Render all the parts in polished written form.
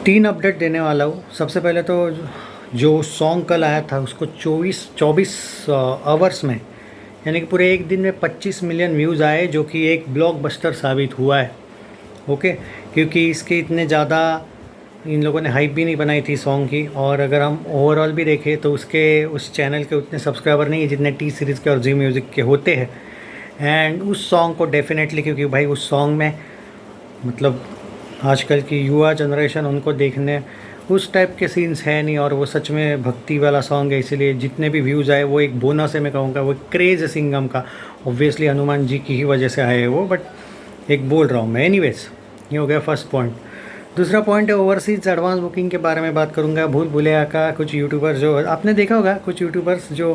तीन अपडेट देने वाला हूँ। सबसे पहले तो जो सॉन्ग कल आया था उसको 24 आवर्स में, यानी कि पूरे एक दिन में 25 मिलियन व्यूज़ आए, जो कि एक ब्लॉकबस्टर साबित हुआ है। ओके, क्योंकि इसके इतने ज़्यादा इन लोगों ने हाइप भी नहीं बनाई थी सॉन्ग की। और अगर हम ओवरऑल भी देखें तो उस चैनल के उतने सब्सक्राइबर नहीं है जितने टी सीरीज़ के और जी म्यूज़िक के होते हैं। एंड उस सॉन्ग को डेफिनेटली, क्योंकि भाई उस सॉन्ग में मतलब आजकल की युवा जनरेशन उनको देखने उस टाइप के सीन्स है नहीं, और वो सच में भक्ति वाला सॉन्ग है, इसीलिए जितने भी व्यूज़ आए वो एक बोनस है। मैं कहूँगा वो क्रेज़ है सिंघम का। ऑब्वियसली हनुमान जी की ही वजह से आए हैं वो, बट एक बोल रहा हूँ मैं। एनीवेज, ये हो गया फर्स्ट पॉइंट। दूसरा पॉइंट है ओवरसीज़ एडवांस बुकिंग के बारे में बात करूँगा। भूल भुलैया का कुछ यूट्यूबर्स, जो आपने देखा होगा, कुछ यूट्यूबर्स जो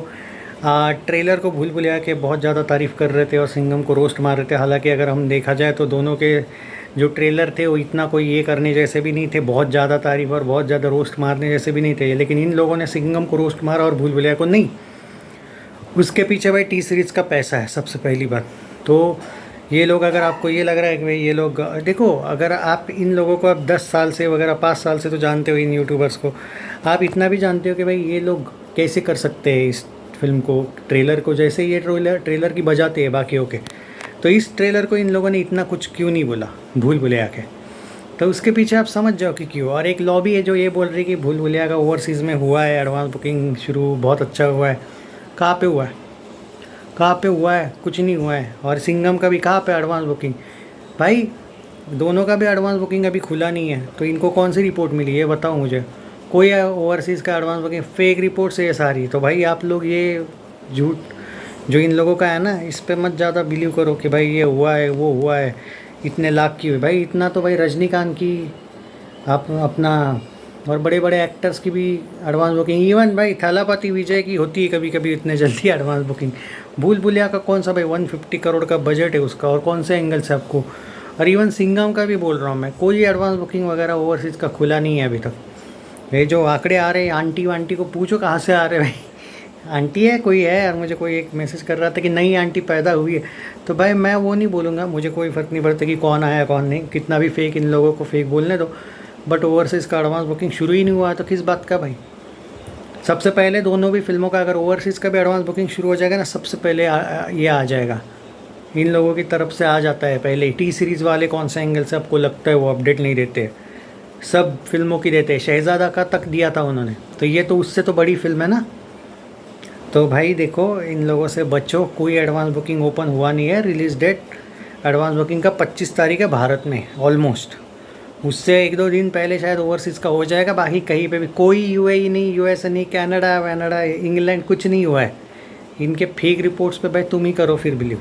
ट्रेलर को भूल भुलैया के बहुत ज़्यादा तारीफ़ कर रहे थे और सिंघम को रोस्ट मार रहे थे। हालांकि अगर हम देखा जाए तो दोनों के जो ट्रेलर थे वो इतना कोई ये करने जैसे भी नहीं थे, बहुत ज़्यादा तारीफ़ और बहुत ज़्यादा रोस्ट मारने जैसे भी नहीं थे। लेकिन इन लोगों ने सिंघम को रोस्ट मारा और भूल भुलैया को नहीं। उसके पीछे भाई टी सीरीज़ का पैसा है सबसे पहली बात। तो ये लोग, अगर आपको ये लग रहा है कि भाई ये लोग देखो, अगर आप इन लोगों को अब 10 साल से वगैरह 5 साल से तो जानते हो, इन यूट्यूबर्स को आप इतना भी जानते हो कि भाई ये लोग कैसे कर सकते हैं इस फिल्म को, ट्रेलर को जैसे ये ट्रेलर की बजाते हैं बाकियों के, तो इस ट्रेलर को इन लोगों ने इतना कुछ क्यों नहीं बोला भूल भुलैया के। तो उसके पीछे आप समझ जाओ कि क्यों। और एक लॉबी है जो ये बोल रही है कि भूल भुलैया का ओवरसीज़ में हुआ है एडवांस बुकिंग शुरू, बहुत अच्छा हुआ है। कहाँ पे हुआ है? कहाँ पे हुआ है? कुछ नहीं हुआ है। और सिंघम का भी कहाँ पे एडवांस बुकिंग? भाई दोनों का भी एडवांस बुकिंग अभी खुला नहीं है, तो इनको कौन सी रिपोर्ट मिली है बताओ मुझे। कोई ओवरसीज़ का एडवांस बुकिंग, फेक रिपोर्ट से ये सारी। तो भाई आप लोग ये झूठ जो इन लोगों का है ना, इस पे मत ज़्यादा बिलीव करो कि भाई ये हुआ है वो हुआ है, इतने लाख की हुई। भाई इतना तो भाई रजनीकांत की, आप अपना, और बड़े बड़े एक्टर्स की भी एडवांस बुकिंग, इवन भाई थलापति विजय की होती है कभी कभी इतने जल्दी एडवांस बुकिंग। भूल भुलैया का कौन सा भाई 150 करोड़ का बजट है उसका, और कौन से एंगल से आपको। और इवन सिंघम का भी बोल रहा हूँ मैं, कोई एडवांस बुकिंग वगैरह ओवरसीज़ का खुला नहीं है अभी तक। ये जो आंकड़े आ रहे हैं, आंटी वांटी को पूछो कहाँ से आ रहे हैं भाई। आंटी है कोई है यार, मुझे कोई एक मैसेज कर रहा था कि नई आंटी पैदा हुई है। तो भाई मैं वो नहीं बोलूँगा, मुझे कोई फ़र्क नहीं पड़ता कि कौन आया कौन नहीं, कितना भी फेक इन लोगों को फेक बोलने दो। बट ओवरसीज़ का एडवांस बुकिंग शुरू ही नहीं हुआ है तो किस बात का भाई। सबसे पहले दोनों भी फिल्मों का अगर ओवरसीज़ का भी एडवांस बुकिंग शुरू हो जाएगा ना, सबसे पहले ये आ जाएगा, इन लोगों की तरफ से आ जाता है पहले। टी सीरीज़ वाले कौन से एंगल से आपको लगता है वो अपडेट नहीं देते, सब फिल्मों की देते हैं। शहज़ादा का तक दिया था उन्होंने, तो ये तो उससे तो बड़ी फिल्म है ना। तो भाई देखो, इन लोगों से बचो, कोई एडवांस बुकिंग ओपन हुआ नहीं है। रिलीज़ डेट एडवांस बुकिंग का 25 तारीख है भारत में ऑलमोस्ट। उससे 1-2 दिन पहले शायद ओवरसीज़ का हो जाएगा। बाकी कहीं पे भी कोई यूएई नहीं, यूएस नहीं, कनाडा वनाडा इंग्लैंड कुछ नहीं हुआ है। इनके फेक रिपोर्ट्स पे भाई तुम ही करो फिर बिलीव।